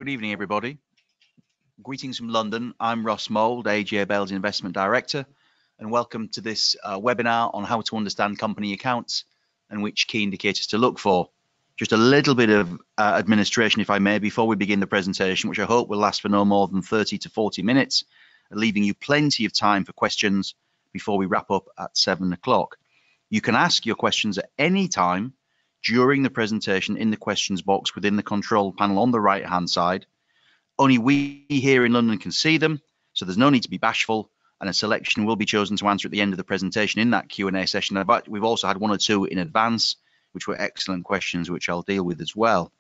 Good evening, everybody. Greetings from London. I'm Russ Mould, AJ Bell's Investment Director, and welcome to this webinar on how to understand company accounts and which key indicators to look for. Just a little bit of administration, if I may, before we begin the presentation, which I hope will last for no more than 30 to 40 minutes, leaving you plenty of time for questions before we wrap up at 7 o'clock. You can ask your questions at any time during the presentation in the questions box within the control panel on the right hand side. Only we here in London can see them, so there's no need to be bashful, and a selection will be chosen to answer at the end of the presentation in that Q&A session. But we've also had one or two in advance which were excellent questions, which I'll deal with as well.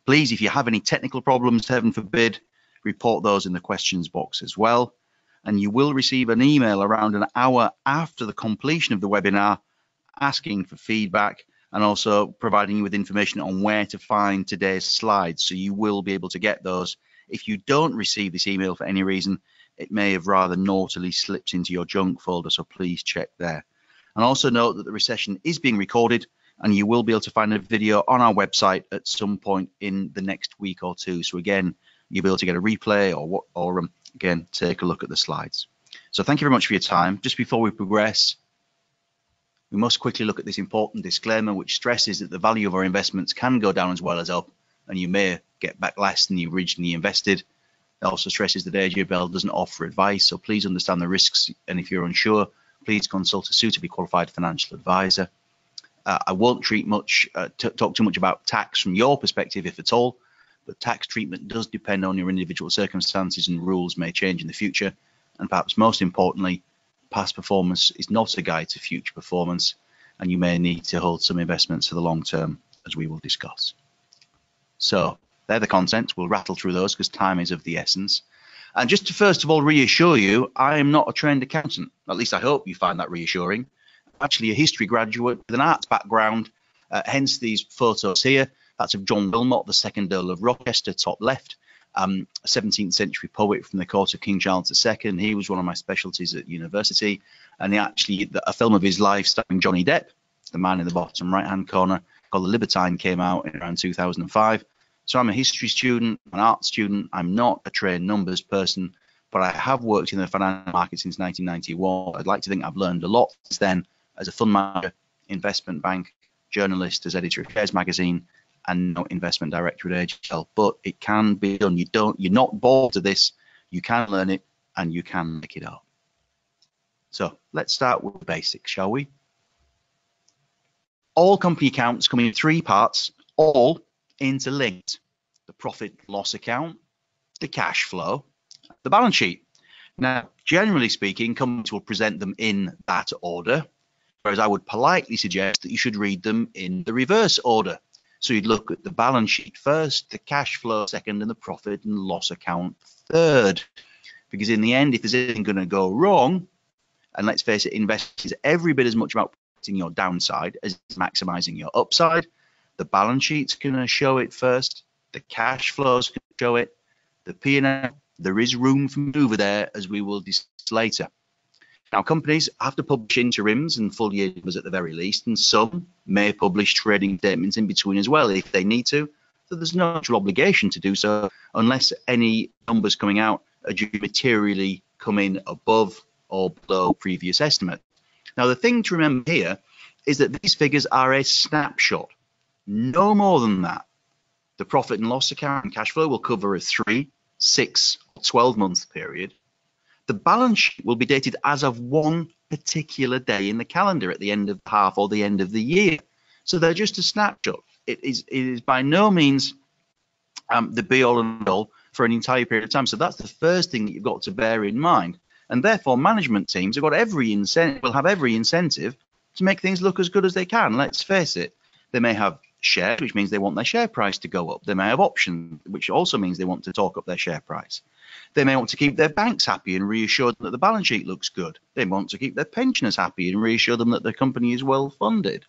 Please, if you have any technical problems, heaven forbid, report those in the questions box as well, and you will receive an email around an hour after the completion of the webinar asking for feedback and also providing you with information on where to find today's slides. So you will be able to get those. If you don't receive this email for any reason, it may have rather naughtily slipped into your junk folder, so please check there. And also note that the session is being recorded and you will be able to find a video on our website at some point in the next week or two. So again, you'll be able to get a replay or again, take a look at the slides. So thank you very much for your time. Just before we progress, we must quickly look at this important disclaimer, which stresses that the value of our investments can go down as well as up, and you may get back less than you originally invested. It also stresses that AJ Bell doesn't offer advice, so please understand the risks, and if you're unsure, please consult a suitably qualified financial advisor. I won't talk too much about tax from your perspective, if at all, but tax treatment does depend on your individual circumstances, and rules may change in the future. And perhaps most importantly, past performance is not a guide to future performance, and you may need to hold some investments for the long term, as we will discuss. So they're the contents. We'll rattle through those because time is of the essence. And just to first of all reassure you, I am not a trained accountant. At least I hope you find that reassuring. I'm actually a history graduate with an arts background, hence these photos here. That's of John Wilmot, the second Earl of Rochester, top left. A 17th century poet from the court of King Charles II. He was one of my specialties at university, and a film of his life starring Johnny Depp, the man in the bottom right hand corner, called The Libertine, came out in around 2005. So I'm a history student, an art student. I'm not a trained numbers person, but I have worked in the financial market since 1991. I'd like to think I've learned a lot since then as a fund manager, investment bank, journalist, as editor of Shares Magazine, and no investment director at AGL. But it can be done. You're not bored to this. You can learn it and you can make it up. So let's start with the basics, shall we? All company accounts come in three parts, all interlinked: the profit and loss account, the cash flow, the balance sheet. Now, generally speaking, companies will present them in that order, whereas I would politely suggest that you should read them in the reverse order. So you'd look at the balance sheet first, the cash flow second, and the profit and loss account third. Because in the end, if there's anything going to go wrong, and let's face it, investing is every bit as much about protecting your downside as maximizing your upside. The balance sheet's going to show it first, the cash flow's going to show it, the P&L, there is room for maneuver there, as we will discuss later. Now, companies have to publish interims and full year numbers at the very least, and some may publish trading statements in between as well if they need to. So there's no actual obligation to do so unless any numbers coming out are due to materially come in above or below previous estimate. Now, the thing to remember here is that these figures are a snapshot, no more than that. The profit and loss account and cash flow will cover a 3, 6, or 12-month period. The balance sheet will be dated as of one particular day in the calendar at the end of the half or the end of the year. So they're just a snapshot. It is by no means the be-all and all for an entire period of time. So that's the first thing that you've got to bear in mind. And therefore, management teams have got will have every incentive to make things look as good as they can. Let's face it. They may have shares, which means they want their share price to go up. They may have options, which also means they want to talk up their share price. They may want to keep their banks happy and reassure them that the balance sheet looks good. They want to keep their pensioners happy and reassure them that the company is well funded.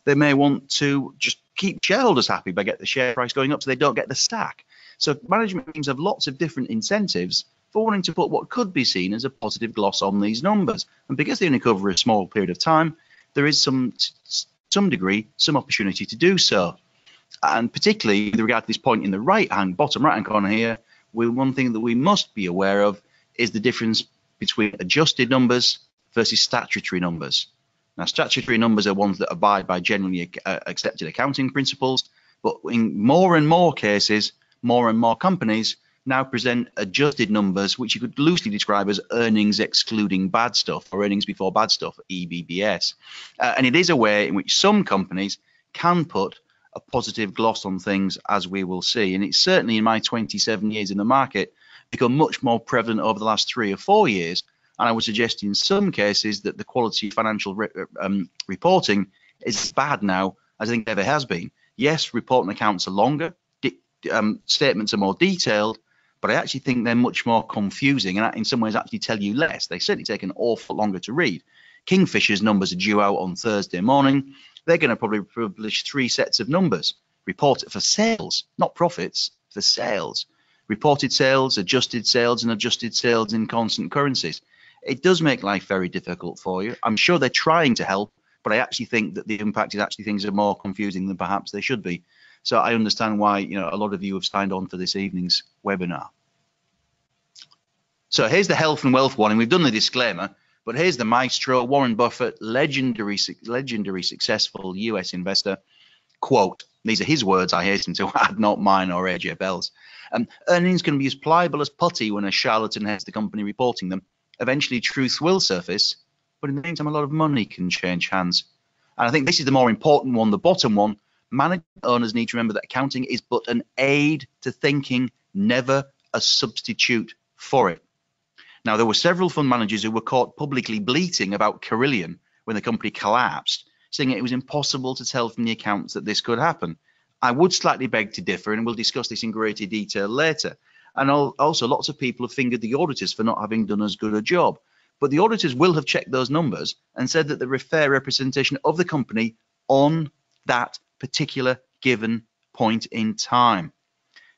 They may want to just keep shareholders happy by getting the share price going up so they don't get the stack. So management teams have lots of different incentives for wanting to put what could be seen as a positive gloss on these numbers. And because they only cover a small period of time, there is some opportunity to do so. And particularly with regard to this point in the bottom right-hand corner here, one thing that we must be aware of is the difference between adjusted numbers versus statutory numbers. Now, statutory numbers are ones that abide by generally accepted accounting principles, but in more and more cases, more and more companies now present adjusted numbers, which you could loosely describe as earnings excluding bad stuff, or earnings before bad stuff, EBBS. And it is a way in which some companies can put a positive gloss on things, as we will see. And it's certainly, in my 27 years in the market, become much more prevalent over the last 3 or 4 years. And I would suggest in some cases that the quality of financial reporting is as bad now as I think it ever has been. Yes, reporting accounts are longer, statements are more detailed, but I actually think they're much more confusing and in some ways actually tell you less. They certainly take an awful longer to read. Kingfisher's numbers are due out on Thursday morning. They're going to probably publish 3 sets of numbers. Reported for sales, not profits, for sales. Reported sales, adjusted sales, and adjusted sales in constant currencies. It does make life very difficult for you. I'm sure they're trying to help, but I actually think that the impact is actually things are more confusing than perhaps they should be. So I understand why a lot of you have signed on for this evening's webinar. So here's the health and wealth warning. We've done the disclaimer, but here's the maestro, Warren Buffett, legendary successful US investor. Quote, these are his words, I hasten to add, not mine or AJ Bell's. Earnings can be as pliable as putty when a charlatan heads the company reporting them. Eventually, truth will surface, but in the meantime, a lot of money can change hands. And I think this is the more important one, the bottom one. Management owners need to remember that accounting is but an aid to thinking, never a substitute for it. Now, there were several fund managers who were caught publicly bleating about Carillion when the company collapsed, saying it was impossible to tell from the accounts that this could happen. I would slightly beg to differ, and we'll discuss this in greater detail later. And also, lots of people have fingered the auditors for not having done as good a job. But the auditors will have checked those numbers and said that they're a fair representation of the company on that particular given point in time.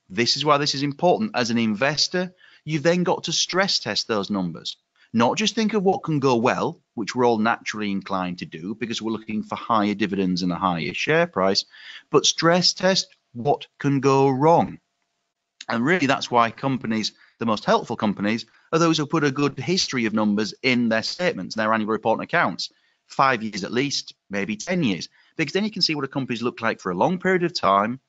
This is why this is important. As an investor, you've then got to stress test those numbers. Not just think of what can go well, which we're all naturally inclined to do because we're looking for higher dividends and a higher share price, but stress test what can go wrong. And really, that's why companies, the most helpful companies, are those who put a good history of numbers in their statements, their annual report and accounts. 5 years at least, maybe 10 years. Because then you can see what a company's look like for a long period of time,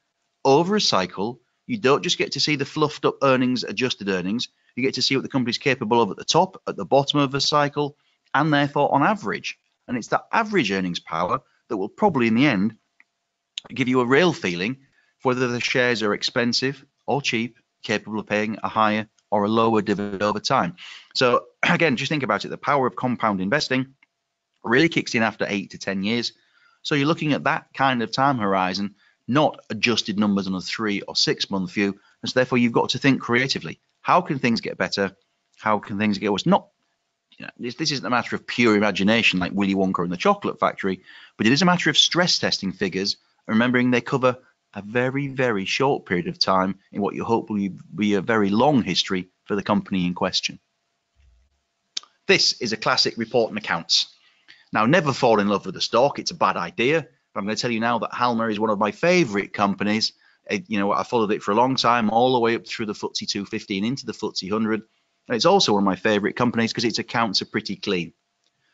over a cycle. You don't just get to see the fluffed up earnings, adjusted earnings. You get to see what the company's capable of at the top, at the bottom of a cycle, and therefore on average. And it's that average earnings power that will probably in the end give you a real feeling for whether the shares are expensive or cheap, capable of paying a higher or a lower dividend over time. So again, just think about it. The power of compound investing really kicks in after 8 to 10 years. So you're looking at that kind of time horizon, not adjusted numbers on a 3 or 6 month view. And so therefore you've got to think creatively. How can things get better? How can things get worse? Not, this isn't a matter of pure imagination like Willy Wonka and the Chocolate Factory, but it is a matter of stress testing figures, remembering they cover a very, very short period of time in what you hope will be a very long history for the company in question. This is a classic report and accounts. Now, never fall in love with the stock. It's a bad idea. But I'm going to tell you now that Halma is one of my favorite companies. I followed it for a long time, all the way up through the FTSE 250 and into the FTSE 100. And it's also one of my favorite companies because its accounts are pretty clean.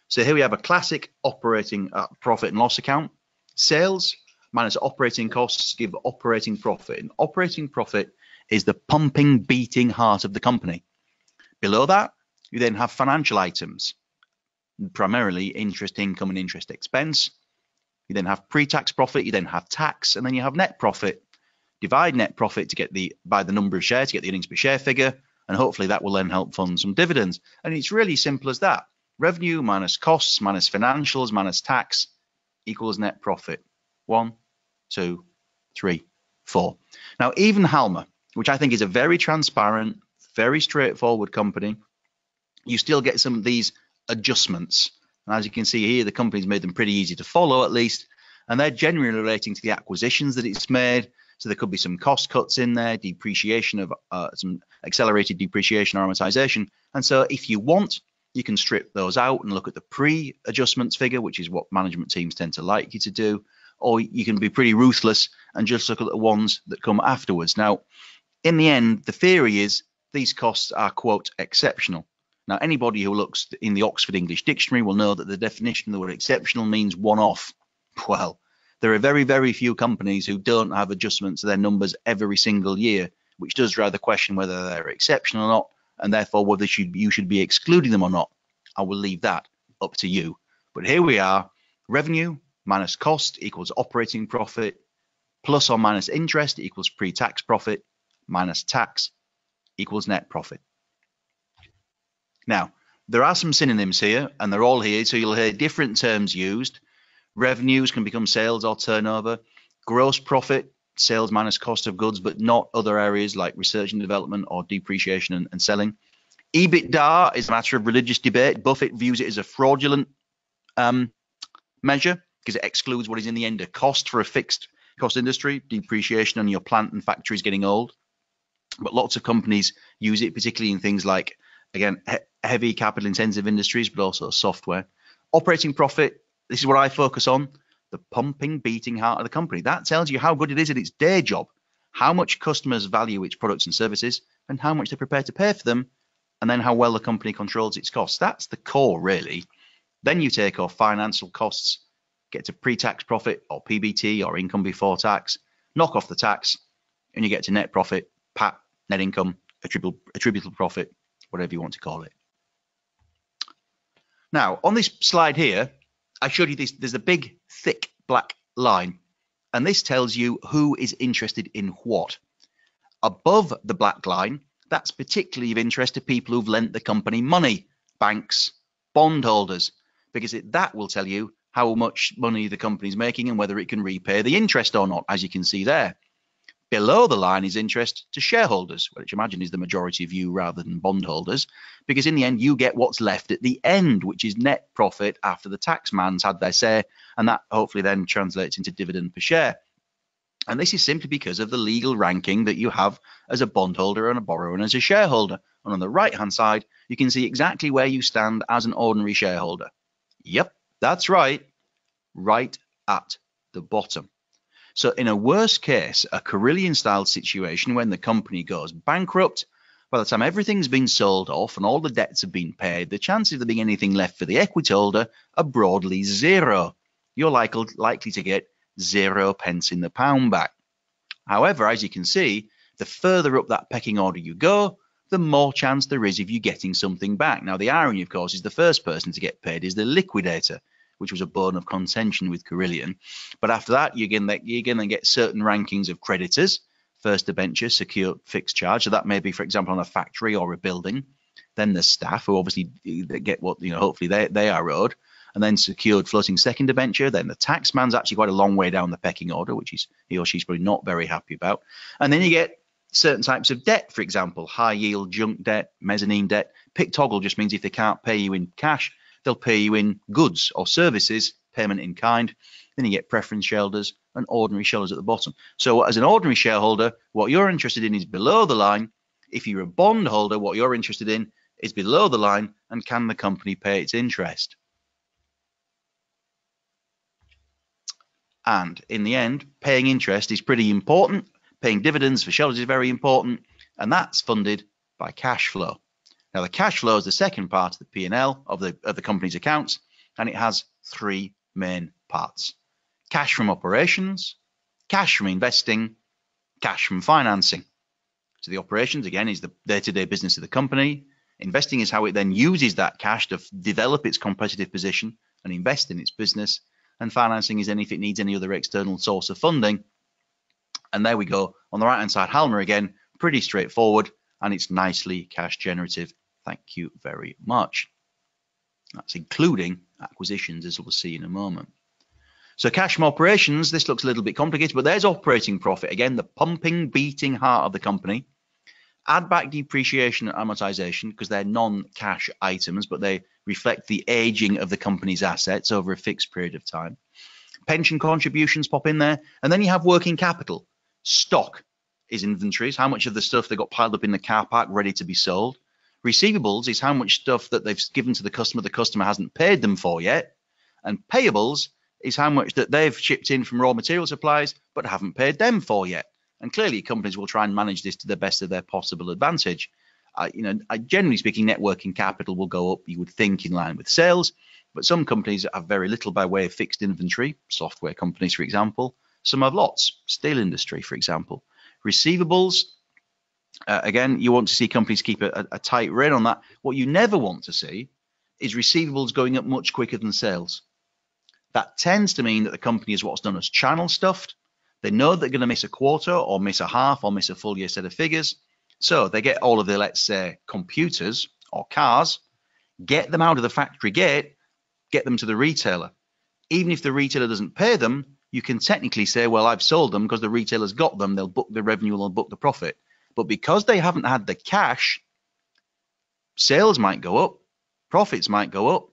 So here we have a classic operating profit and loss account. Sales minus operating costs give operating profit. And operating profit is the pumping, beating heart of the company. Below that, you then have financial items, primarily interest income and interest expense. You then have pre-tax profit, you then have tax, and then you have net profit. Divide net profit to get by the number of shares to get the earnings per share figure, and hopefully that will then help fund some dividends. And it's really simple as that. Revenue minus costs minus financials minus tax equals net profit. 1, 2, 3, 4. Now, even Halma, which I think is a very transparent, very straightforward company, you still get some of these adjustments. And as you can see here, the company's made them pretty easy to follow at least, and they're generally relating to the acquisitions that it's made. So there could be some cost cuts in there, depreciation of some accelerated depreciation or amortization. And so if you want, you can strip those out and look at the pre-adjustments figure, which is what management teams tend to like you to do. or you can be pretty ruthless and just look at the ones that come afterwards. Now, in the end, the theory is these costs are, quote, exceptional. Now, anybody who looks in the Oxford English Dictionary will know that the definition of the word exceptional means one-off. Well, there are very, very few companies who don't have adjustments to their numbers every single year, which does rather question whether they're exceptional or not, and therefore whether you should be excluding them or not. I will leave that up to you. But here we are. Revenue minus cost equals operating profit, plus or minus interest equals pre-tax profit, minus tax equals net profit. Now, there are some synonyms here, and they're all here, so you'll hear different terms used. Revenues can become sales or turnover. Gross profit, sales minus cost of goods, but not other areas like research and development or depreciation and selling. EBITDA is a matter of religious debate. Buffett views it as a fraudulent measure because it excludes what is in the end a cost for a fixed cost industry, depreciation on your plant and factories getting old. But lots of companies use it, particularly in things like, again, heavy capital intensive industries, but also software. Operating profit, this is what I focus on, the pumping, beating heart of the company. That tells you how good it is at its day job, how much customers value its products and services, and how much they're prepared to pay for them, and then how well the company controls its costs. That's the core, really. Then you take off financial costs, get to pre-tax profit or PBT or income before tax, knock off the tax, and you get to net profit, PAT, net income, attributable profit, whatever you want to call it. Now, on this slide here, I showed you this. There's a big, thick black line, and this tells you who is interested in what. Above the black line, that's particularly of interest to people who've lent the company money, banks, bondholders, because that will tell you how much money the company's making and whether it can repay the interest or not, as you can see there. Below the line is interest to shareholders, which I imagine is the majority of you rather than bondholders, because in the end you get what's left at the end, which is net profit after the taxman's had their say, and that hopefully then translates into dividend per share. And this is simply because of the legal ranking that you have as a bondholder and a borrower and as a shareholder. And on the right-hand side, you can see exactly where you stand as an ordinary shareholder. Yep, that's right at the bottom. So in a worst case, a Carillion-style situation when the company goes bankrupt, by the time everything's been sold off and all the debts have been paid, the chances of there being anything left for the equity holder are broadly zero. You're likely to get 0 pence in the pound back. However, as you can see, the further up that pecking order you go, the more chance there is of you getting something back. Now, the irony, of course, is the first person to get paid is the liquidator, which was a bone of contention with Carillion. But after that, you're going to get certain rankings of creditors, first debenture, secured fixed charge. So that may be, for example, on a factory or a building. Then the staff, who obviously get what, hopefully they are owed. And then secured floating second debenture. Then the taxman's actually quite a long way down the pecking order, which he or she's probably not very happy about. And then you get certain types of debt, for example, high yield, junk debt, mezzanine debt. Pick toggle just means if they can't pay you in cash, they'll pay you in goods or services, payment in kind. Then you get preference shareholders and ordinary shareholders at the bottom. So as an ordinary shareholder, what you're interested in is below the line. If you're a bondholder, what you're interested in is below the line, and can the company pay its interest? And in the end, paying interest is pretty important. Paying dividends for shareholders is very important, and that's funded by cash flow. Now, the cash flow is the second part of the P&L of the company's accounts, and it has 3 main parts. Cash from operations, cash from investing, cash from financing. So the operations, again, is the day-to-day business of the company. Investing is how it then uses that cash to develop its competitive position and invest in its business. And financing is then if it needs any other external source of funding. And there we go. On the right-hand side, Halma again, pretty straightforward, and it's nicely cash generative. Thank you very much. That's including acquisitions, as we'll see in a moment. So cash from operations, this looks a little bit complicated, but there's operating profit. Again, the pumping, beating heart of the company. Add back depreciation and amortization because they're non-cash items, but they reflect the aging of the company's assets over a fixed period of time. Pension contributions pop in there, and then you have working capital. Stock is inventories, how much of the stuff they got piled up in the car park ready to be sold. Receivables is how much stuff that they've given to the customer hasn't paid them for yet. And payables is how much that they've shipped in from raw material suppliers but haven't paid them for yet. And clearly, companies will try and manage this to the best of their possible advantage. Generally speaking, net working capital will go up, you would think, in line with sales. But some companies have very little by way of fixed inventory, software companies, for example. Some have lots, steel industry, for example. Receivables, again, you want to see companies keep a tight rein on that. What you never want to see is receivables going up much quicker than sales. That tends to mean that the company is what's known as channel stuffed. They know they're going to miss a quarter or miss a half or miss a full year set of figures. So they get all of their, let's say, computers or cars, get them out of the factory gate, get them to the retailer. Even if the retailer doesn't pay them, you can technically say, well, I've sold them because the retailer's got them. They'll book the revenue, they'll book the profit. But because they haven't had the cash, sales might go up, profits might go up,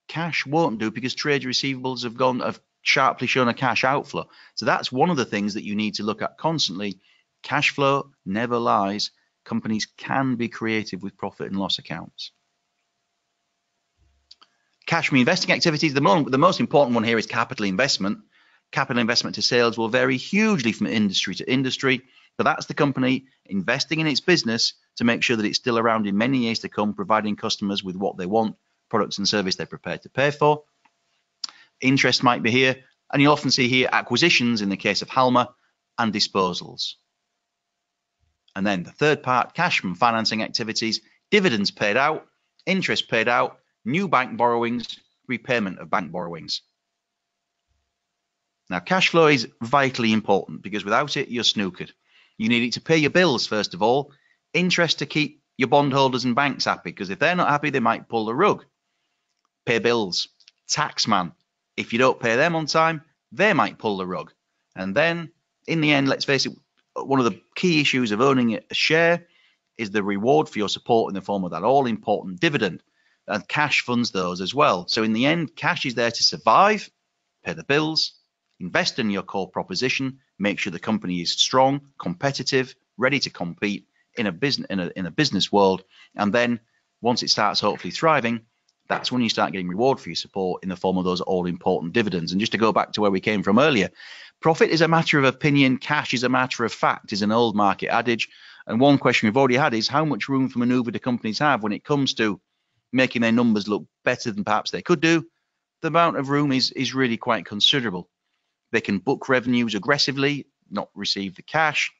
cash won't do because trade receivables have sharply shown a cash outflow. So that's one of the things that you need to look at constantly. Cash flow never lies. Companies can be creative with profit and loss accounts. Cash from investing activities, the most important one here is capital investment. Capital investment to sales will vary hugely from industry to industry, but that's the company investing in its business to make sure that it's still around in many years to come, providing customers with what they want, products and service they're prepared to pay for. Interest might be here, and you'll often see here acquisitions in the case of Halma and disposals. And then the third part, cash from financing activities, dividends paid out, interest paid out, new bank borrowings, repayment of bank borrowings. Now, cash flow is vitally important because without it, you're snookered. You need it to pay your bills, first of all, interest to keep your bondholders and banks happy, because if they're not happy, they might pull the rug. Pay bills, taxman. If you don't pay them on time, they might pull the rug. And then, in the end, let's face it, one of the key issues of owning a share is the reward for your support in the form of that all-important dividend. And cash funds those as well. So in the end, cash is there to survive, pay the bills, invest in your core proposition, make sure the company is strong, competitive, ready to compete in a business world. And then once it starts hopefully thriving, that's when you start getting reward for your support in the form of those all-important dividends. And just to go back to where we came from earlier, profit is a matter of opinion, cash is a matter of fact, is an old market adage. And one question we've already had is how much room for maneuver do companies have when it comes to making their numbers look better than perhaps they could do? The amount of room is really quite considerable. They can book revenues aggressively, not receive the cash.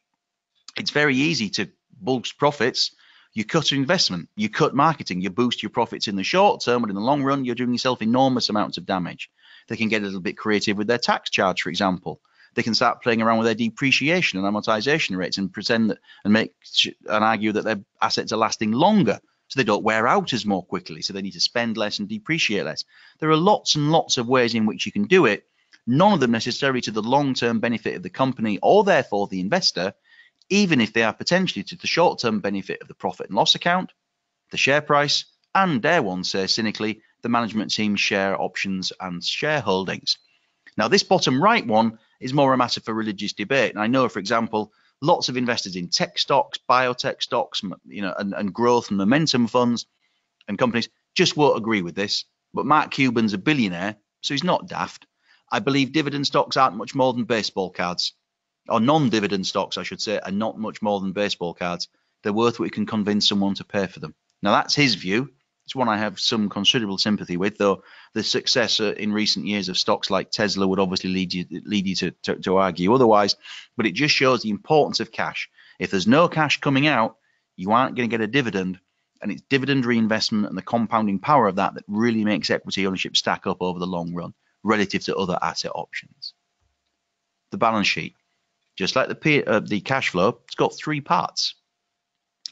It's very easy to boost profits. You cut investment, you cut marketing, you boost your profits in the short term, but in the long run, you're doing yourself enormous amounts of damage. They can get a little bit creative with their tax charge, for example. They can start playing around with their depreciation and amortization rates and pretend that, and argue that their assets are lasting longer, so they don't wear out as more quickly, so they need to spend less and depreciate less. There are lots and lots of ways in which you can do it, none of them necessarily to the long-term benefit of the company or therefore the investor, even if they are potentially to the short-term benefit of the profit and loss account, the share price, and dare one say cynically, the management team's share options and shareholdings. Now, this bottom right one is more a matter for religious debate. And I know, for example, lots of investors in tech stocks, biotech stocks, and growth and momentum funds and companies just won't agree with this. But Mark Cuban's a billionaire, so he's not daft. I believe dividend stocks aren't much more than baseball cards. Or non-dividend stocks, I should say, are not much more than baseball cards. They're worth what you can convince someone to pay for them. Now, that's his view. It's one I have some considerable sympathy with, though the success in recent years of stocks like Tesla would obviously lead you to argue otherwise. But it just shows the importance of cash. If there's no cash coming out, you aren't going to get a dividend. And it's dividend reinvestment and the compounding power of that really makes equity ownership stack up over the long run relative to other asset options. The balance sheet. Just like the cash flow, it's got three parts: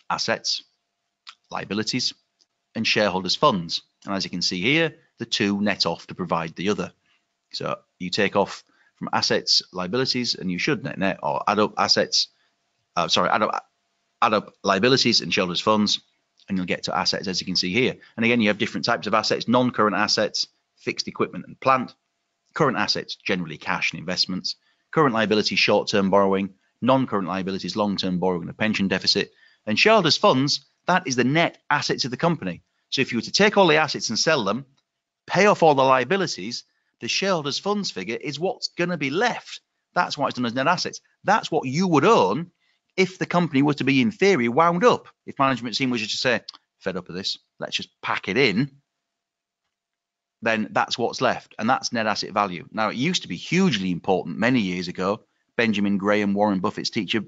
assets, liabilities, and shareholders' funds. And as you can see here, the two net off to provide the other. So you take off from assets, liabilities, and you should net or add up assets. Add up liabilities and shareholders' funds, and you'll get to assets, as you can see here. And again, you have different types of assets: non-current assets, fixed equipment and plant; current assets, generally cash and investments; current liabilities, short-term borrowing; non-current liabilities, long-term borrowing and a pension deficit; and shareholders' funds, that is the net assets of the company. So if you were to take all the assets and sell them, pay off all the liabilities, The shareholders' funds figure is what's going to be left. That's why it's done as net assets. That's what you would own if the company was to be, in theory, wound up. If management team was just to say, fed up of this, let's just pack it in, then that's what's left, and that's net asset value. Now, it used to be hugely important many years ago. Benjamin Graham, Warren Buffett's teacher,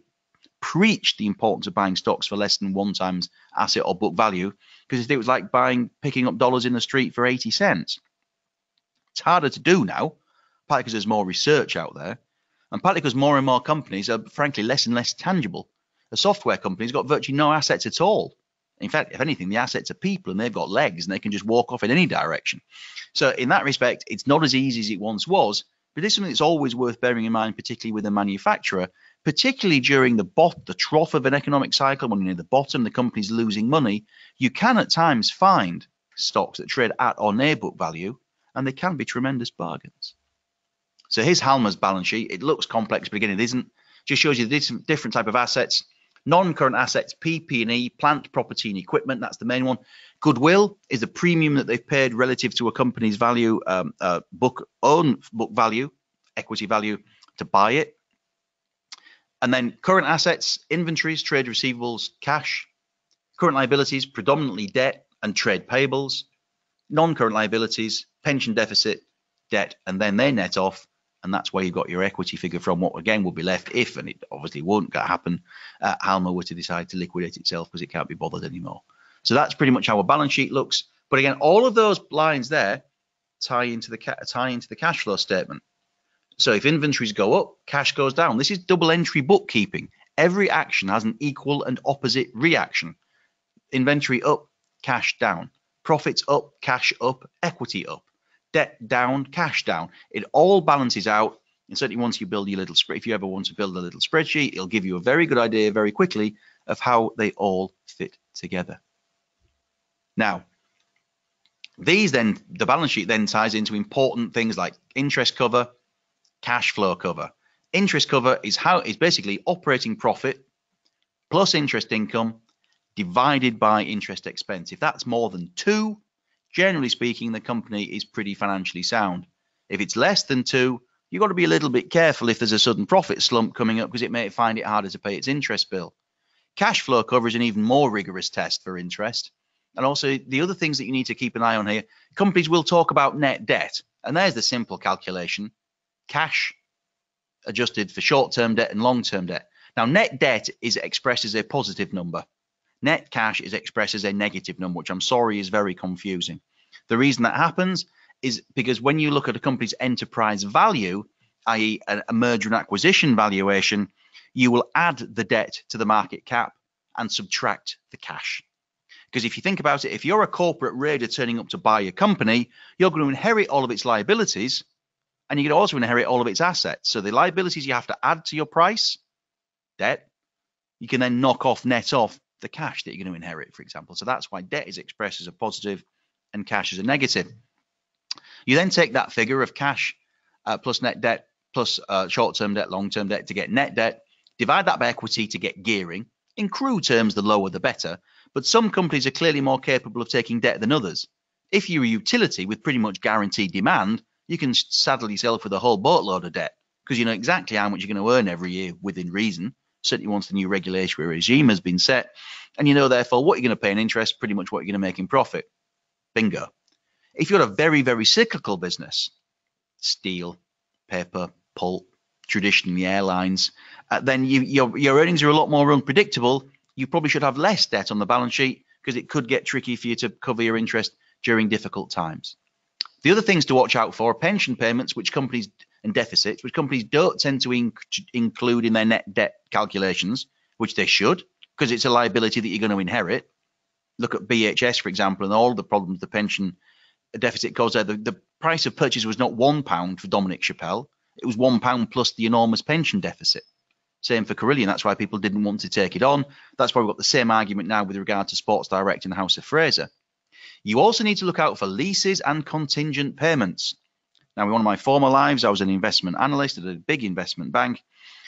preached the importance of buying stocks for less than 1 times asset or book value, because it was like picking up dollars in the street for 80 cents. It's harder to do now, partly because there's more research out there, and partly because more and more companies are, frankly, less and less tangible. A software company's got virtually no assets at all. In fact, if anything, the assets are people, and they've got legs, and they can just walk off in any direction. So in that respect, it's not as easy as it once was, but it is something that's always worth bearing in mind, particularly with a manufacturer, particularly during the trough of an economic cycle, when you're near the bottom, the company's losing money. You can at times find stocks that trade at or near book value, and they can be tremendous bargains. So here's Halma's balance sheet. It looks complex, but again, it isn't. Just shows you the different type of assets. Non-current assets, PP&E, plant, property, and equipment. That's the main one. Goodwill is the premium that they've paid relative to a company's value, book value, equity value, to buy it. And then current assets, inventories, trade receivables, cash. Current liabilities, predominantly debt and trade payables. Non-current liabilities, pension deficit, debt, and then they net off. And that's where you've got your equity figure from, what again will be left if, and it obviously won't happen, Halma were to decide to liquidate itself because it can't be bothered anymore. So that's pretty much how a balance sheet looks. But again, all of those lines there tie into the cash flow statement. So if inventories go up, cash goes down. This is double entry bookkeeping. Every action has an equal and opposite reaction. Inventory up, cash down. Profits up, cash up, equity up. Debt down, cash down. It all balances out. And certainly once you build your little spreadsheet, if you ever want to build a little spreadsheet, it'll give you a very good idea very quickly of how they all fit together. Now, the balance sheet then ties into important things like interest cover, cash flow cover. Interest cover is basically operating profit plus interest income divided by interest expense. If that's more than 2, generally speaking, the company is pretty financially sound. If it's less than 2, you've got to be a little bit careful if there's a sudden profit slump coming up, because it may find it harder to pay its interest bill. Cash flow cover is an even more rigorous test for interest. And also the other things that you need to keep an eye on here, companies will talk about net debt. And there's the simple calculation. Cash adjusted for short-term debt and long-term debt. Now, net debt is expressed as a positive number. Net cash is expressed as a negative number, which I'm sorry is very confusing. The reason that happens is because when you look at a company's enterprise value, i.e. a merger and acquisition valuation, you will add the debt to the market cap and subtract the cash. Because if you think about it, if you're a corporate raider turning up to buy a company, you're going to inherit all of its liabilities, and you're going to also inherit all of its assets. So the liabilities you have to add to your price, debt, you can then net off the cash that you're going to inherit, for example. So that's why debt is expressed as a positive and cash as a negative. You then take that figure of cash plus net debt plus short-term debt, long-term debt to get net debt, divide that by equity to get gearing. In crude terms, the lower the better, but some companies are clearly more capable of taking debt than others. If you're a utility with pretty much guaranteed demand, you can saddle yourself with a whole boatload of debt because you know exactly how much you're going to earn every year within reason, certainly once the new regulatory regime has been set, and you know therefore what you're going to pay in interest, pretty much what you're going to make in profit. Bingo. If you're a very, very cyclical business, steel, paper, pulp, traditionally airlines, then your earnings are a lot more unpredictable. You probably should have less debt on the balance sheet because it could get tricky for you to cover your interest during difficult times. The other things to watch out for are pension payments, and deficits, which companies don't tend to include in their net debt calculations, which they should, because it's a liability that you're going to inherit. Look at BHS, for example, and all the problems the pension deficit caused there. The price of purchase was not £1 for Dominic Chappelle. It was £1 plus the enormous pension deficit. Same for Carillion. That's why people didn't want to take it on. That's why we've got the same argument now with regard to Sports Direct and House of Fraser. You also need to look out for leases and contingent payments. Now, in one of my former lives, I was an investment analyst at a big investment bank,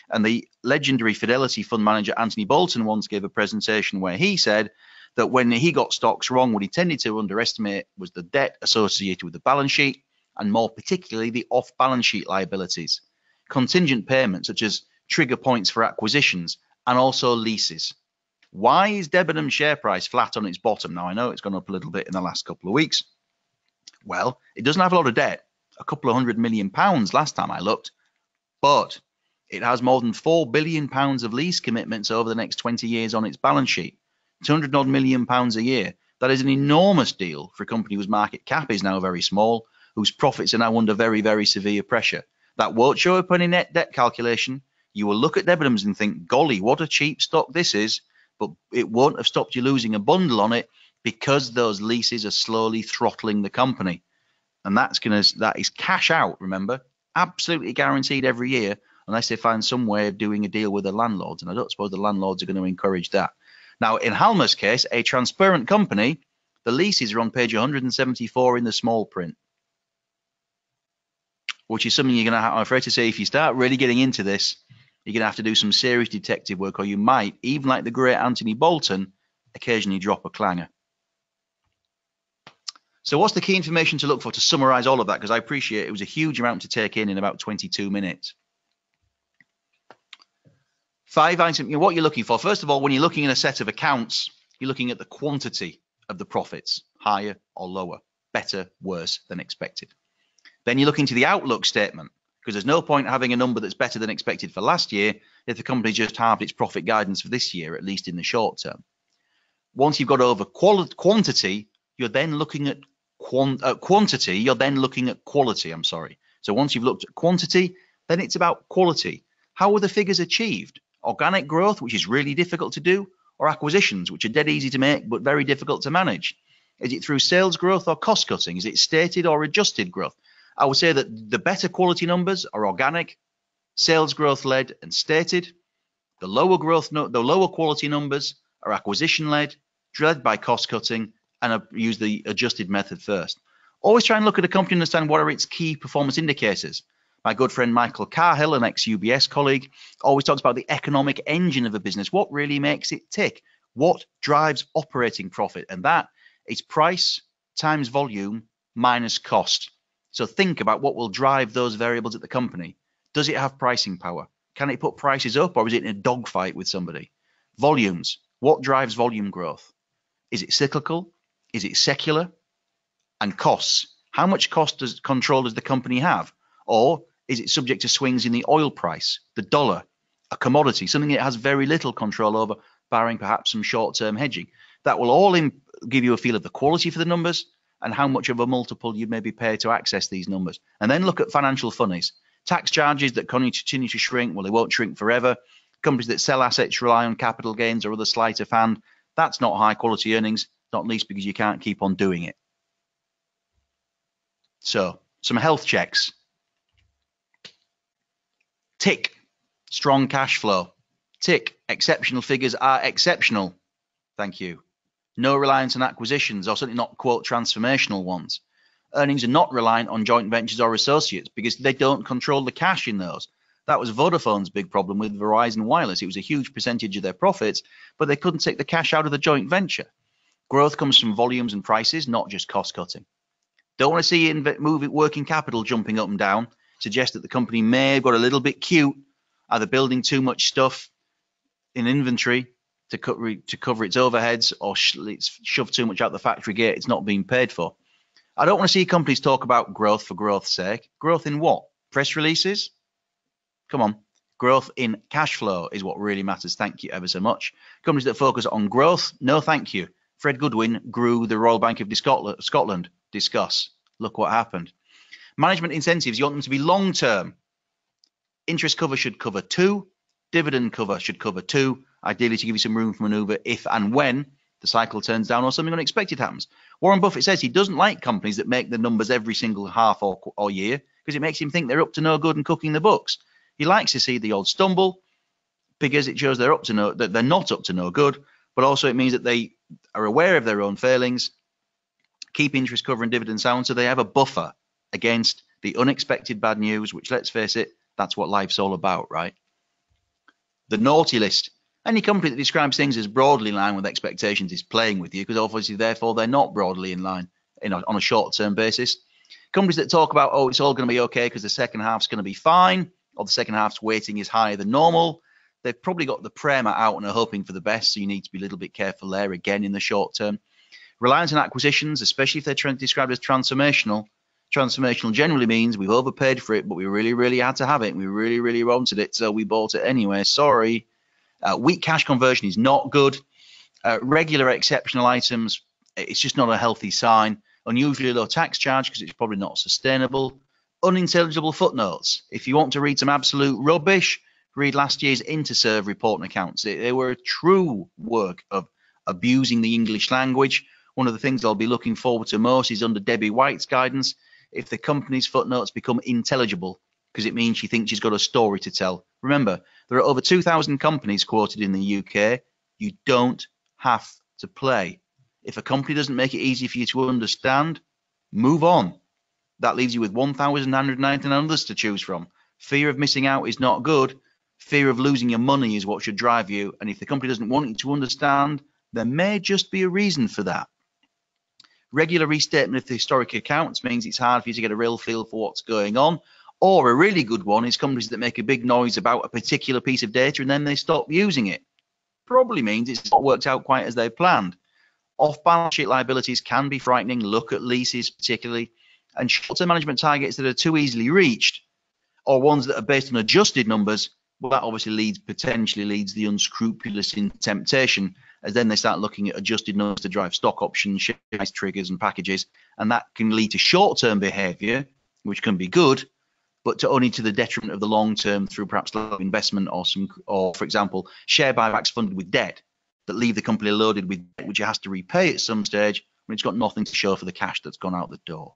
and the legendary Fidelity fund manager Anthony Bolton once gave a presentation where he said that when he got stocks wrong, what he tended to underestimate was the debt associated with the balance sheet and more particularly the off-balance sheet liabilities, contingent payments such as trigger points for acquisitions, and also leases. Why is Debenhams share price flat on its bottom? Now, I know it's gone up a little bit in the last couple of weeks. Well, it doesn't have a lot of debt, a couple of £100 million last time I looked, but it has more than £4 billion of lease commitments over the next 20 years on its balance sheet, £200 million a year. That is an enormous deal for a company whose market cap is now very small, whose profits are now under very, very severe pressure. That won't show up on a net debt calculation. You will look at Debenhams and think, golly, what a cheap stock this is, but it won't have stopped you losing a bundle on it because those leases are slowly throttling the company. And that is cash out, remember, absolutely guaranteed every year, unless they find some way of doing a deal with the landlords. And I don't suppose the landlords are going to encourage that. Now, in Halma's case, a transparent company, the leases are on page 174 in the small print, which is something you're going to have, I'm afraid to say, if you start really getting into this, you're going to have to do some serious detective work, or you might, even like the great Anthony Bolton, occasionally drop a clanger. So what's the key information to look for to summarize all of that? Because I appreciate it was a huge amount to take in about 22 minutes. 5 items, what you're looking for. First of all, when you're looking at a set of accounts, you're looking at the quantity of the profits, higher or lower, better, worse than expected. Then you look into the outlook statement, because there's no point having a number that's better than expected for last year if the company just halved its profit guidance for this year, at least in the short term. Once you've got over quantity, you're then looking at quantity, you're then looking at quality, So once you've looked at quantity, then it's about quality. How were the figures achieved? Organic growth, which is really difficult to do, or acquisitions, which are dead easy to make but very difficult to manage? Is it through sales growth or cost cutting? Is it stated or adjusted growth? I would say that the better quality numbers are organic, sales growth led and stated. The lower quality numbers are acquisition led, led by cost cutting, and I use the adjusted method first. Always try and look at a company and understand what are its key performance indicators. My good friend Michael Carhill, an ex-UBS colleague, always talks about the economic engine of a business. What really makes it tick? What drives operating profit? And that is price times volume minus cost. So think about what will drive those variables at the company. Does it have pricing power? Can it put prices up, or is it in a dogfight with somebody? Volumes. What drives volume growth? Is it cyclical? Is it secular? And costs. How much cost control does the company have? Or is it subject to swings in the oil price, the dollar, a commodity, something it has very little control over, barring perhaps some short-term hedging? That will all give you a feel of the quality for the numbers and how much of a multiple you maybe pay to access these numbers. And then look at financial funnies. Tax charges that continue to shrink, well, they won't shrink forever. Companies that sell assets rely on capital gains or other sleight of hand. That's not high quality earnings, not least because you can't keep on doing it. So, some health checks. Tick, strong cash flow. Tick, exceptional figures are exceptional. Thank you. No reliance on acquisitions, or certainly not, quote, transformational ones. Earnings are not reliant on joint ventures or associates because they don't control the cash in those. That was Vodafone's big problem with Verizon Wireless. It was a huge percentage of their profits, but they couldn't take the cash out of the joint venture. Growth comes from volumes and prices, not just cost cutting. Don't want to see working capital jumping up and down. Suggest that the company may have got a little bit cute, either building too much stuff in inventory to cover its overheads, or it's shoved too much out the factory gate it's not being paid for. I don't want to see companies talk about growth for growth's sake. Growth in what? Press releases? Come on. Growth in cash flow is what really matters. Thank you ever so much. Companies that focus on growth, no thank you. Fred Goodwin grew the Royal Bank of Scotland. Discuss. Look what happened. Management incentives, you want them to be long-term. Interest cover should cover 2. Dividend cover should cover 2. Ideally to give you some room for maneuver if and when the cycle turns down or something unexpected happens. Warren Buffett says he doesn't like companies that make the numbers every single half or year because it makes him think they're up to no good and cooking the books. He likes to see the odd stumble because it shows that they're not up to no good, but also it means that they are aware of their own failings, keep interest cover and dividend sound, so they have a buffer against the unexpected bad news, which, let's face it, that's what life's all about, right? The naughty list. Any company that describes things as broadly in line with expectations is playing with you, because obviously, therefore, they're not broadly in line on a short-term basis. Companies that talk about, oh, it's all going to be okay because the second half's going to be fine, or the second half's weighting is higher than normal, they've probably got the prema out and are hoping for the best, so you need to be a little bit careful there again in the short term. Reliance on acquisitions, especially if they're described as transformational. Transformational generally means we've overpaid for it, but we really, really had to have it. We really, really wanted it, so we bought it anyway. Sorry. Weak cash conversion is not good. Regular exceptional items, it's just not a healthy sign. Unusually low tax charge because it's probably not sustainable. Unintelligible footnotes. If you want to read some absolute rubbish, read last year's Interserve report and accounts. They were a true work of abusing the English language. One of the things I'll be looking forward to most is under Debbie White's guidance, if the company's footnotes become intelligible, because it means she thinks she's got a story to tell. Remember, there are over 2,000 companies quoted in the UK. You don't have to play. If a company doesn't make it easy for you to understand, move on. That leaves you with 1,999 others to choose from. Fear of missing out is not good. Fear of losing your money is what should drive you. And if the company doesn't want you to understand, there may just be a reason for that. Regular restatement of the historic accounts means it's hard for you to get a real feel for what's going on. Or a really good one is companies that make a big noise about a particular piece of data and then they stop using it. Probably means it's not worked out quite as they planned. Off-balance sheet liabilities can be frightening. Look at leases particularly. And short-term management targets that are too easily reached, or ones that are based on adjusted numbers, well, that obviously potentially leads the unscrupulous in temptation, as then they start looking at adjusted numbers to drive stock options, share price triggers and packages, and that can lead to short-term behavior, which can be good, but only to the detriment of the long term through perhaps low investment or for example, share buybacks funded with debt that leave the company loaded with debt, which it has to repay at some stage when it's got nothing to show for the cash that's gone out the door.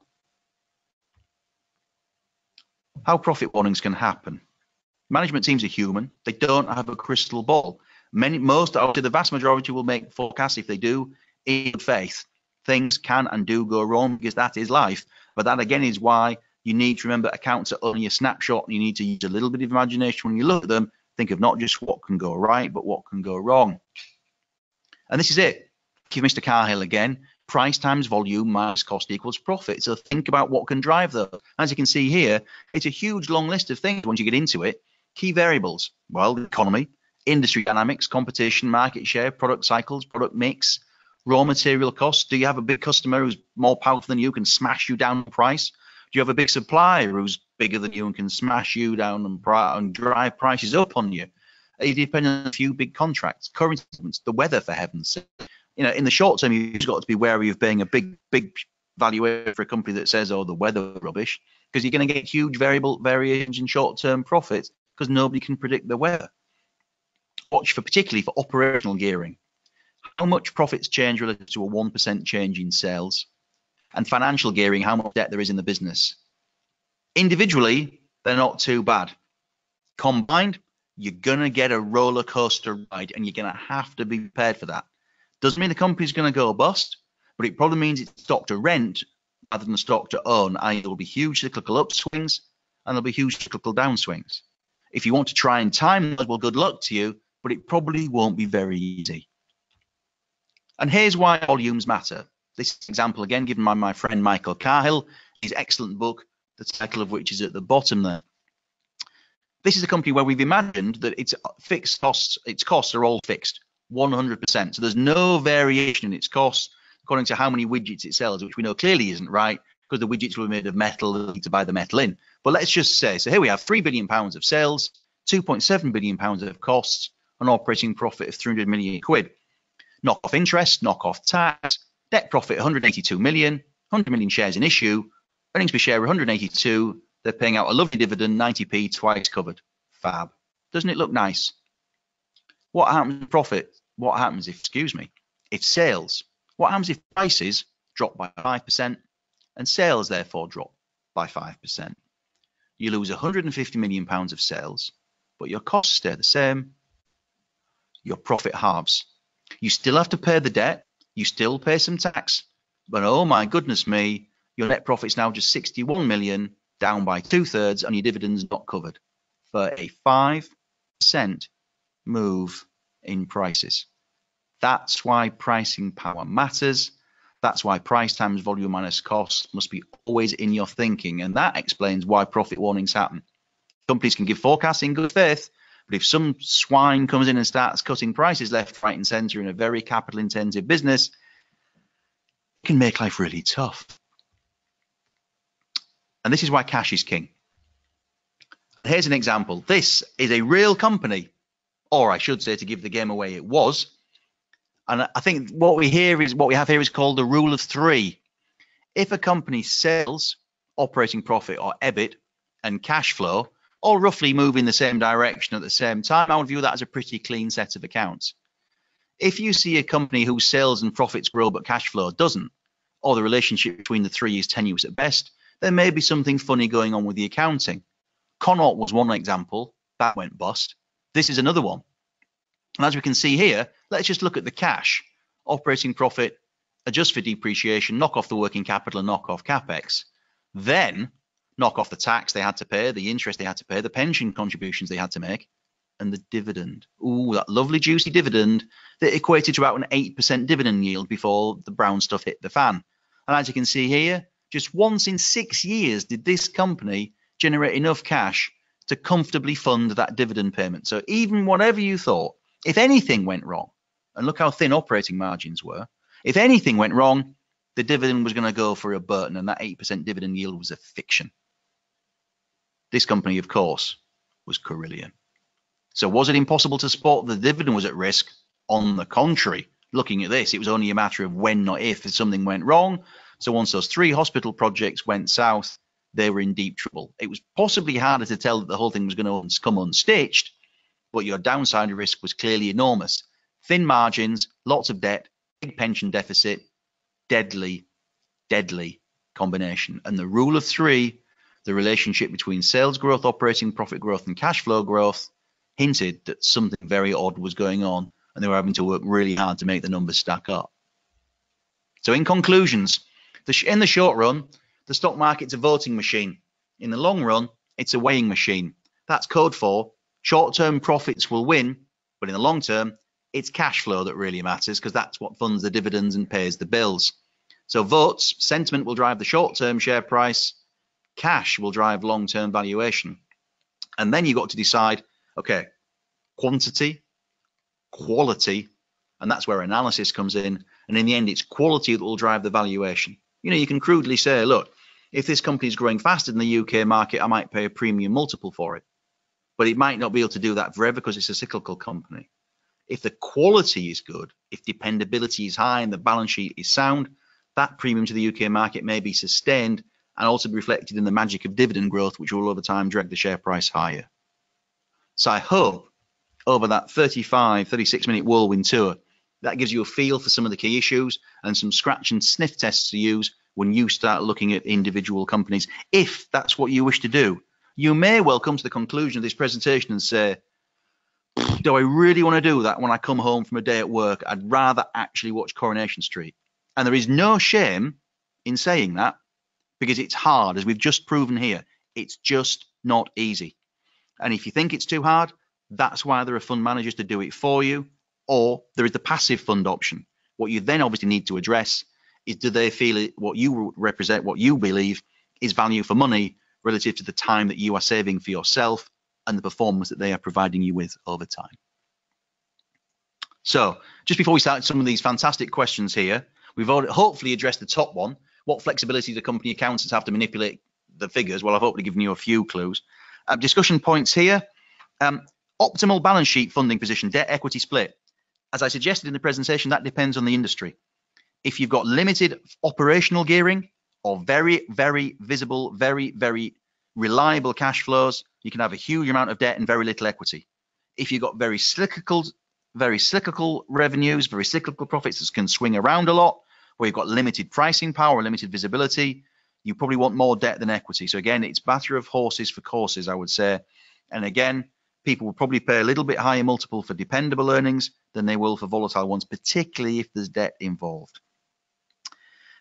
How profit warnings can happen. Management teams are human. They don't have a crystal ball. The vast majority will make forecasts. If they do, in good faith, things can and do go wrong because that is life. But that again is why you need to remember accounts are only a snapshot. And you need to use a little bit of imagination when you look at them. Think of not just what can go right, but what can go wrong. And this is it. Give Mr. Cahill again. Price times volume minus cost equals profit. So think about what can drive those. As you can see here, it's a huge long list of things once you get into it. Key variables, well, the economy, industry dynamics, competition, market share, product cycles, product mix, raw material costs. Do you have a big customer who's more powerful than you, can smash you down the price? Do you have a big supplier who's bigger than you and can smash you down and drive prices up on you? It depends on a few big contracts, currency movements, the weather, for heaven's sake. You know, in the short term, you've got to be wary of paying a big valuation for a company that says, oh, the weather rubbish, because you're going to get huge variations in short-term profits because nobody can predict the weather. Watch particularly for operational gearing. How much profits change relative to a 1% change in sales? And financial gearing, how much debt there is in the business. Individually, they're not too bad. Combined, you're going to get a roller coaster ride and you're going to have to be prepared for that. Doesn't mean the company's going to go bust, but it probably means it's stock to rent rather than stock to own. There will be huge cyclical upswings and there'll be huge cyclical downswings. If you want to try and time those, well, good luck to you, but it probably won't be very easy. And here's why volumes matter. This example again given by my friend Michael Cahill, his excellent book, the title of which is at the bottom there. This is a company where we've imagined that its fixed costs, its costs are all fixed, 100%. So there's no variation in its costs according to how many widgets it sells, which we know clearly isn't right because the widgets were made of metal, you need to buy the metal in. But let's just say, so here we have £3 billion of sales, £2.7 billion of costs, an operating profit of 300 million quid. Knock off interest, knock off tax, net profit 182 million, 100 million shares in issue, earnings per share 182. They're paying out a lovely dividend, 90p, twice covered. Fab. Doesn't it look nice? What happens if profit? What happens if, if sales? What happens if prices drop by 5% and sales therefore drop by 5%? You lose 150 million pounds of sales, but your costs stay the same. Your profit halves. You still have to pay the debt. You still pay some tax. But oh my goodness me, your net profit's now just 61 million, down by 2/3, and your dividends not covered for a 5% move in prices. That's why pricing power matters. That's why price times volume minus cost must be always in your thinking. And that explains why profit warnings happen. Companies can give forecasts in good faith, but if some swine comes in and starts cutting prices left, right, and center in a very capital intensive business, it can make life really tough. And this is why cash is king. Here's an example. This is a real company, or I should say, to give the game away, it was. And I think what we have here is called the rule of three. If a company's sales, operating profit or EBIT, and cash flow all roughly move in the same direction at the same time, I would view that as a pretty clean set of accounts. If you see a company whose sales and profits grow but cash flow doesn't, or the relationship between the three is tenuous at best, there may be something funny going on with the accounting. Connaught was one example. That went bust. This is another one. And as we can see here, let's just look at the cash. Operating profit, adjust for depreciation, knock off the working capital and knock off CapEx. Then knock off the tax they had to pay, the interest they had to pay, the pension contributions they had to make, and the dividend. Ooh, that lovely juicy dividend that equated to about an 8% dividend yield before the brown stuff hit the fan. And as you can see here, just once in 6 years did this company generate enough cash to comfortably fund that dividend payment. So even whatever you thought, if anything went wrong, and look how thin operating margins were, if anything went wrong, the dividend was going to go for a Burton, and that 8% dividend yield was a fiction. This company, of course, was Carillion. So was it impossible to spot the dividend was at risk? On the contrary, looking at this, it was only a matter of when, not if something went wrong. So once those 3 hospital projects went south, they were in deep trouble. It was possibly harder to tell that the whole thing was going to come unstitched, but your downside risk was clearly enormous. Thin margins, lots of debt, big pension deficit, deadly, deadly combination. And the rule of three, the relationship between sales growth, operating profit growth, and cash flow growth, hinted that something very odd was going on, and they were having to work really hard to make the numbers stack up. So in conclusions, in the short run, the stock market's a voting machine. In the long run, it's a weighing machine. That's code for short-term profits will win, but in the long term, it's cash flow that really matters, because that's what funds the dividends and pays the bills. So votes, sentiment will drive the short-term share price. Cash will drive long-term valuation. And then you've got to decide, okay, quantity, quality, and that's where analysis comes in. And in the end, it's quality that will drive the valuation. You know, you can crudely say, look, if this company is growing faster than the UK market, I might pay a premium multiple for it. But it might not be able to do that forever because it's a cyclical company. If the quality is good, if dependability is high and the balance sheet is sound, that premium to the UK market may be sustained and also be reflected in the magic of dividend growth, which will over time drag the share price higher. So I hope over that 36-minute whirlwind tour, that gives you a feel for some of the key issues and some scratch and sniff tests to use when you start looking at individual companies. If that's what you wish to do, you may well come to the conclusion of this presentation and say, do I really want to do that when I come home from a day at work? I'd rather actually watch Coronation Street. And there is no shame in saying that, because it's hard, as we've just proven here. It's just not easy. And if you think it's too hard, that's why there are fund managers to do it for you, or there is the passive fund option. What you then obviously need to address is, do they feel it, what you represent, what you believe is value for money relative to the time that you are saving for yourself and the performance that they are providing you with over time. So just before we start some of these fantastic questions here, we've already hopefully addressed the top one. What flexibility do company accountants have to manipulate the figures? Well, I've hopefully given you a few clues. Discussion points here. Optimal balance sheet funding position, debt equity split. As I suggested in the presentation, that depends on the industry. If you've got limited operational gearing or very, very visible, very, very reliable cash flows, you can have a huge amount of debt and very little equity. If you've got very cyclical revenues, very cyclical profits that can swing around a lot, where you've got limited pricing power, limited visibility, you probably want more debt than equity. So again, it's a matter of horses for courses, I would say. And again, people will probably pay a little bit higher multiple for dependable earnings than they will for volatile ones, particularly if there's debt involved.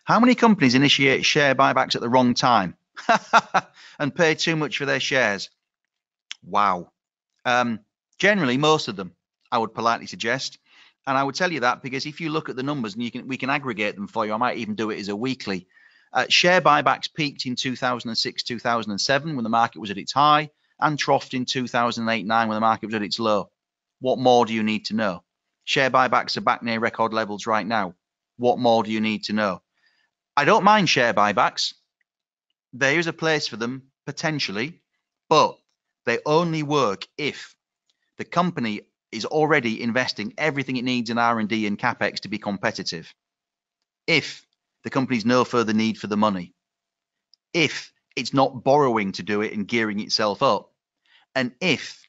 How many companies initiate share buybacks at the wrong time and pay too much for their shares? Wow. Generally, most of them, I would politely suggest. And I would tell you that because if you look at the numbers, and we can aggregate them for you, I might even do it as a weekly. Share buybacks peaked in 2006, 2007 when the market was at its high, and troughed in 2008-9 when the market was at its low. What more do you need to know? Share buybacks are back near record levels right now. What more do you need to know? I don't mind share buybacks. There is a place for them, potentially, but they only work if the company is already investing everything it needs in R&D and CapEx to be competitive. If the company's no further need for the money. If it's not borrowing to do it and gearing itself up. And if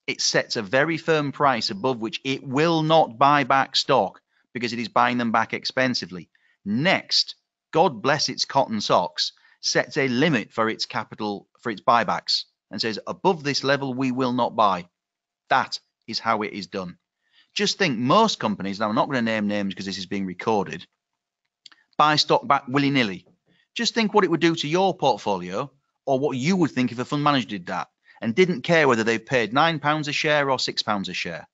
it sets a very firm price above which it will not buy back stock because it is buying them back expensively. Next, God bless its cotton socks, sets a limit for its capital, for its buybacks, and says, above this level, we will not buy. That is how it is done. Just think, most companies, now I'm not going to name names because this is being recorded, buy stock back willy-nilly. Just think what it would do to your portfolio, or what you would think if a fund manager did that, and didn't care whether they paid £9 a share or £6 a share.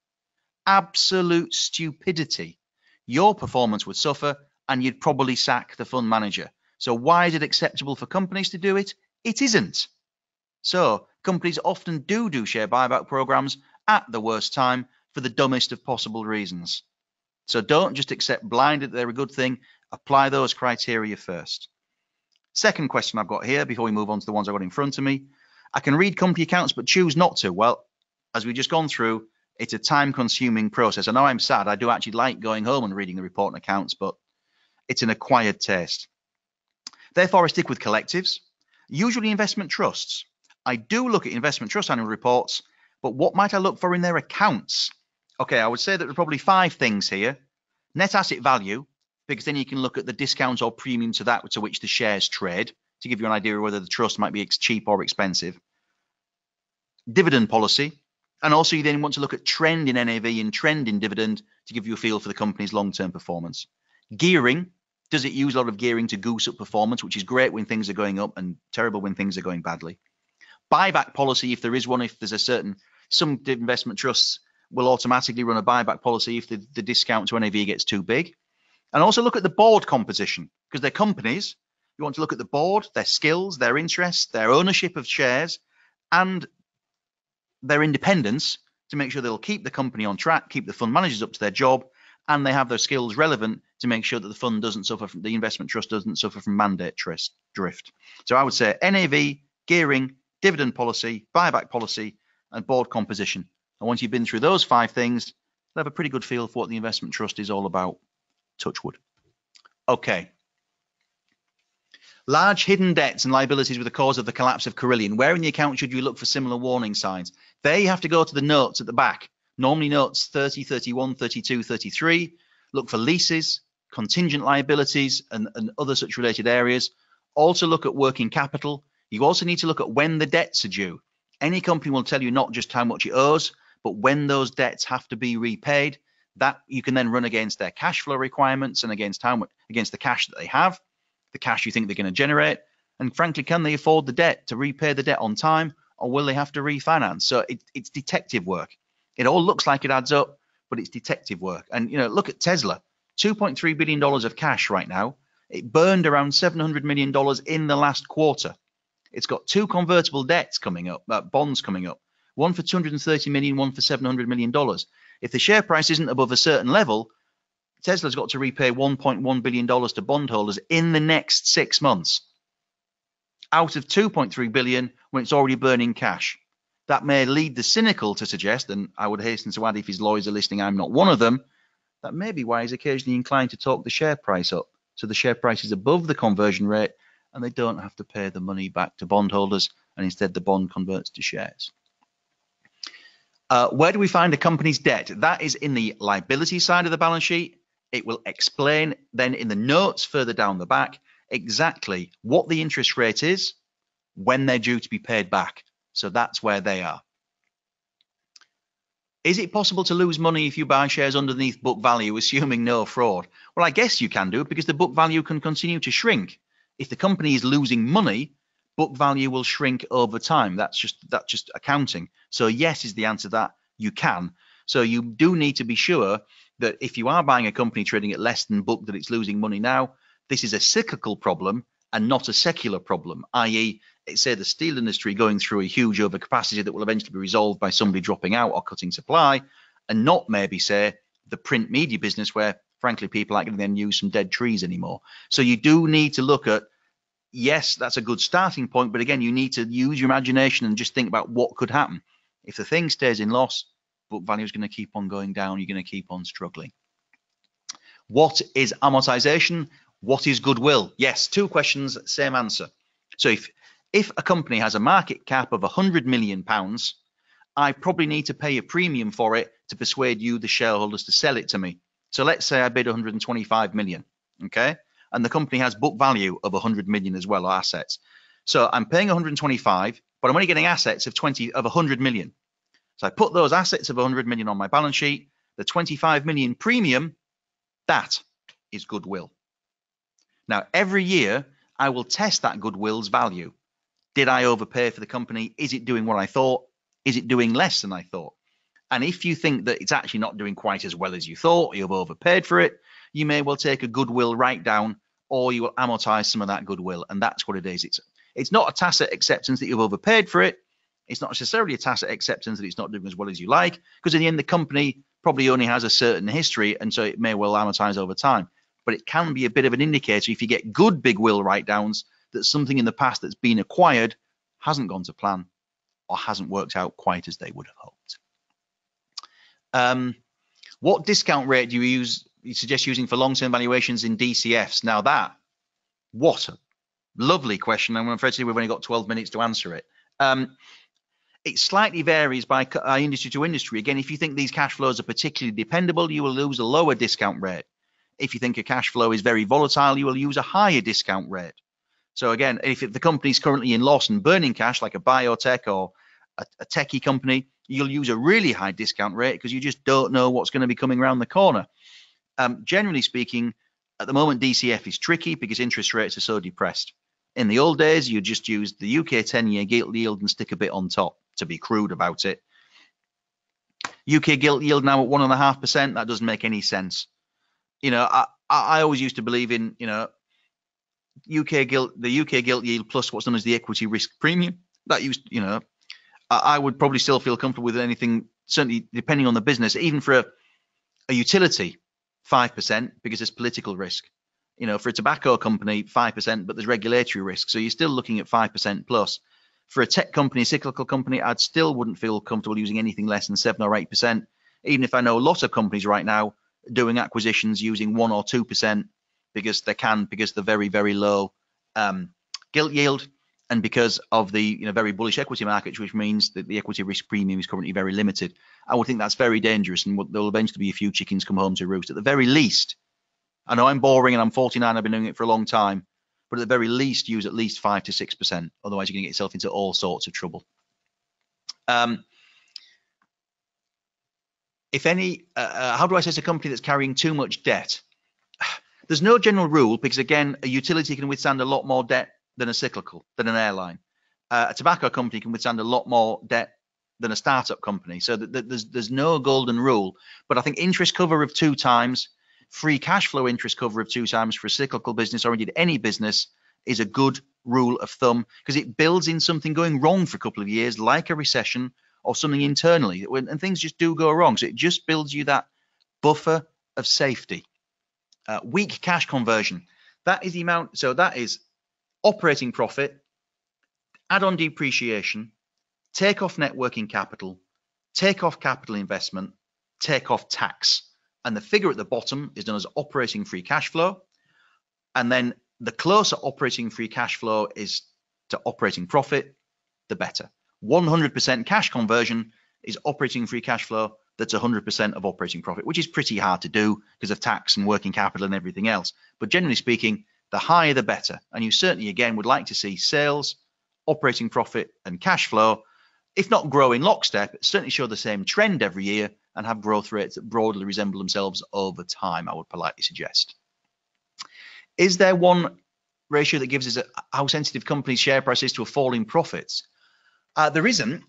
Absolute stupidity. Your performance would suffer, and you'd probably sack the fund manager. So why is it acceptable for companies to do it? It isn't. So companies often do share buyback programs at the worst time for the dumbest of possible reasons. So don't just accept blindly that they're a good thing. Apply those criteria first. Second question I've got here before we move on to the ones I've got in front of me. I can read company accounts but choose not to. Well, as we've just gone through, it's a time-consuming process. I know I'm sad. I do actually like going home and reading the report and accounts, but it's an acquired taste. Therefore, I stick with collectives, usually investment trusts. I do look at investment trust annual reports, but what might I look for in their accounts? Okay, I would say that there are probably 5 things here. Net asset value, because then you can look at the discount or premium to that to which the shares trade to give you an idea of whether the trust might be cheap or expensive. Dividend policy, and also you then want to look at trend in NAV and trend in dividend to give you a feel for the company's long-term performance. Gearing, does it use a lot of gearing to goose up performance, which is great when things are going up and terrible when things are going badly. Buyback policy, if there is one, if there's a certain, some investment trusts will automatically run a buyback policy if the discount to NAV gets too big. And also look at the board composition, because they're companies. You want to look at the board, their skills, their interests, their ownership of shares, and their independence to make sure they'll keep the company on track, keep the fund managers up to their job, and they have those skills relevant to make sure that the fund doesn't suffer from, the investment trust doesn't suffer from mandate drift. So I would say NAV, gearing, dividend policy, buyback policy, and board composition. And once you've been through those 5 things, you'll have a pretty good feel for what the investment trust is all about. Touch wood. Okay. Large hidden debts and liabilities were the cause of the collapse of Carillion. Where in the account should you look for similar warning signs? There you have to go to the notes at the back. Normally notes 30, 31, 32, 33. Look for leases, contingent liabilities, and other such related areas. Also look at working capital. You also need to look at when the debts are due. Any company will tell you not just how much it owes, but when those debts have to be repaid. That you can then run against their cash flow requirements and against the cash that they have, the cash you think they're going to generate, and frankly, can they afford the debt to repay the debt on time, or will they have to refinance? So it's detective work. It all looks like it adds up, but it's detective work. And look at Tesla, $2.3 billion of cash right now. It burned around $700 million in the last quarter. It's got 2 convertible debts coming up, bonds coming up, one for $230 million, one for $700 million. If the share price isn't above a certain level, Tesla's got to repay $1.1 billion to bondholders in the next 6 months out of $2.3 billion when it's already burning cash. That may lead the cynical to suggest, and I would hasten to add if his lawyers are listening, I'm not one of them, that may be why he's occasionally inclined to talk the share price up. So the share price is above the conversion rate and they don't have to pay the money back to bondholders, and instead the bond converts to shares. Where do we find a company's debt? That is in the liability side of the balance sheet. It will explain then in the notes further down the back exactly what the interest rate is when they're due to be paid back. So that's where they are. Is it possible to lose money if you buy shares underneath book value, assuming no fraud? Well, I guess you can do, because the book value can continue to shrink. If the company is losing money, book value will shrink over time. That's just accounting. So yes is the answer to that. You can. So you do need to be sure that if you are buying a company trading at less than book that it's losing money now, this is a cyclical problem and not a secular problem, i.e., say the steel industry going through a huge overcapacity that will eventually be resolved by somebody dropping out or cutting supply, and not maybe, say, the print media business where, frankly, people aren't going to then use some dead trees anymore. So you do need to look at, yes, that's a good starting point, but again, you need to use your imagination and just think about what could happen. If the thing stays in loss, book value is going to keep on going down, you're going to keep on struggling. What is amortization? What is goodwill? Yes, two questions, same answer. So if a company has a market cap of £100 million, I probably need to pay a premium for it to persuade you, the shareholders, to sell it to me. So let's say I bid 125 million, okay? And the company has book value of 100 million as well, or assets. So I'm paying 125, but I'm only getting assets of 100 million. So I put those assets of 100 million on my balance sheet. The 25 million premium, that is goodwill. Now, every year, I will test that goodwill's value. Did I overpay for the company? Is it doing what I thought? Is it doing less than I thought? And if you think that it's actually not doing quite as well as you thought, you've overpaid for it, you may well take a goodwill write-down, or you will amortize some of that goodwill. And that's what it is. It's not a tacit acceptance that you've overpaid for it. It's not necessarily a tacit acceptance that it's not doing as well as you like, because in the end, the company probably only has a certain history, and so it may well amortize over time. But it can be a bit of an indicator if you get good big will write-downs that something in the past that's been acquired hasn't gone to plan or hasn't worked out quite as they would have hoped. What discount rate do you suggest using for long-term valuations in DCFs? Now what a lovely question. I'm afraid to say we've only got 12 minutes to answer it. It slightly varies by industry to industry. Again, if you think these cash flows are particularly dependable, you will lose a lower discount rate. If you think a cash flow is very volatile, you will use a higher discount rate. So again, if the company is currently in loss and burning cash, like a biotech or a techie company, you'll use a really high discount rate because you just don't know what's going to be coming around the corner. Generally speaking, at the moment, DCF is tricky because interest rates are so depressed. In the old days, you just use the UK 10-year gilt yield and stick a bit on top, to be crude about it. UK gilt yield now at 1.5%, that doesn't make any sense. You know, I always used to believe in, you know, the UK gilt yield plus what's known as the equity risk premium. That used, you know, I would probably still feel comfortable with anything, certainly depending on the business, even for a utility, 5%, because there's political risk. You know, for a tobacco company, 5%, but there's regulatory risk. So you're still looking at 5% plus. For a tech company, a cyclical company, I'd still wouldn't feel comfortable using anything less than 7 or 8%, even if I know a lot of companies right now doing acquisitions using 1 or 2% because they can, because the very, very low gilt yield and because of the very bullish equity markets, which means that the equity risk premium is currently very limited. I would think that's very dangerous, and there'll eventually be a few chickens come home to roost. At the very least, I know I'm boring and I'm 49, I've been doing it for a long time, but at the very least, use at least 5 to 6%. Otherwise, you're going to get yourself into all sorts of trouble. If any, how do I assess a company that's carrying too much debt? There's no general rule because, again, a utility can withstand a lot more debt than a cyclical, than an airline. A tobacco company can withstand a lot more debt than a startup company. So there's no golden rule. But I think interest cover of 2 times, free cash flow interest cover of 2 times for a cyclical business or indeed any business is a good rule of thumb because it builds in something going wrong for a couple of years, like a recession or something internally, and things just do go wrong. So it just builds you that buffer of safety. Weak cash conversion. That is the amount. So that is operating profit, add on depreciation, take off net working capital, take off capital investment, take off tax. And the figure at the bottom is known as operating free cash flow. And then the closer operating free cash flow is to operating profit, the better. 100% cash conversion is operating free cash flow that's 100% of operating profit, which is pretty hard to do because of tax and working capital and everything else. But generally speaking, the higher the better. And you certainly, again, would like to see sales, operating profit, and cash flow, if not grow in lockstep, certainly show the same trend every year and have growth rates that broadly resemble themselves over time, I would politely suggest. Is there one ratio that gives us how sensitive companies' share price is to a fall in profits? There isn't.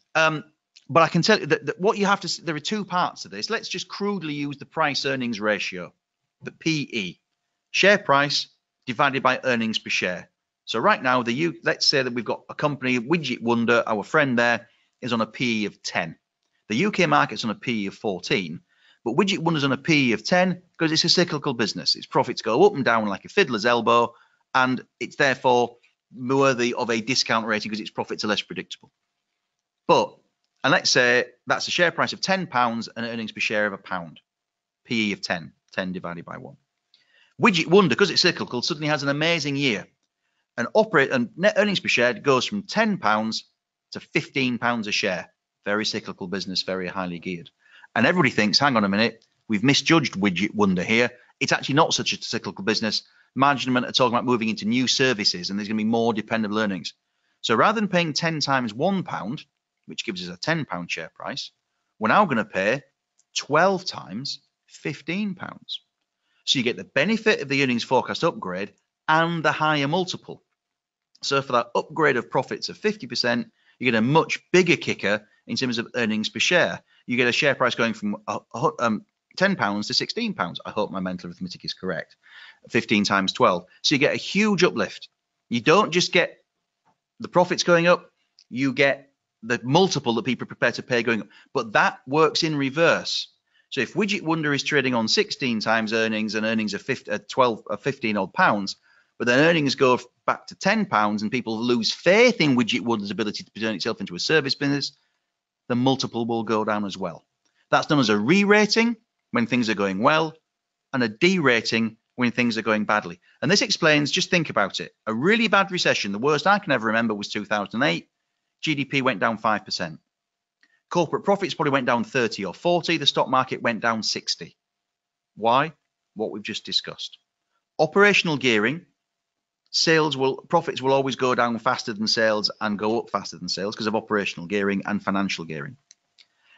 But I can tell you that what you have to, there are two parts to this. Let's just crudely use the price earnings ratio, the PE, share price divided by earnings per share. So right now, let's say that we've got a company, Widget Wonder, our friend there, is on a PE of 10. The UK market's on a PE of 14, but Widget Wonder's on a PE of 10 because it's a cyclical business. Its profits go up and down like a fiddler's elbow, and it's therefore worthy of a discount rating because its profits are less predictable. And let's say that's a share price of £10 and earnings per share of £1. PE of 10, 10 divided by 1. Widget Wonder, because it's cyclical, suddenly has an amazing year. And net earnings per share goes from £10 to £15 a share. Very cyclical business, very highly geared. And everybody thinks, hang on a minute, we've misjudged Widget Wonder here. It's actually not such a cyclical business. Management are talking about moving into new services, and there's going to be more dependable earnings. So rather than paying 10 times £1, which gives us a £10 share price, we're now going to pay 12 times £15. So you get the benefit of the earnings forecast upgrade and the higher multiple. So for that upgrade of profits of 50%, you get a much bigger kicker in terms of earnings per share. You get a share price going from £10 to £16. I hope my mental arithmetic is correct. 15 times 12. So you get a huge uplift. You don't just get the profits going up, you get the multiple that people are prepared to pay going up. But that works in reverse. So if Widget Wonder is trading on 16 times earnings and earnings of 15 odd pounds, but then earnings go back to £10 and people lose faith in Widget Wonder's ability to turn itself into a service business, the multiple will go down as well. That's done as a re-rating when things are going well and a de-rating when things are going badly. And this explains, just think about it, a really bad recession, the worst I can ever remember was 2008. GDP went down 5%. Corporate profits probably went down 30 or 40. The stock market went down 60. Why? What we've just discussed. Operational gearing, profits will always go down faster than sales and go up faster than sales because of operational gearing and financial gearing.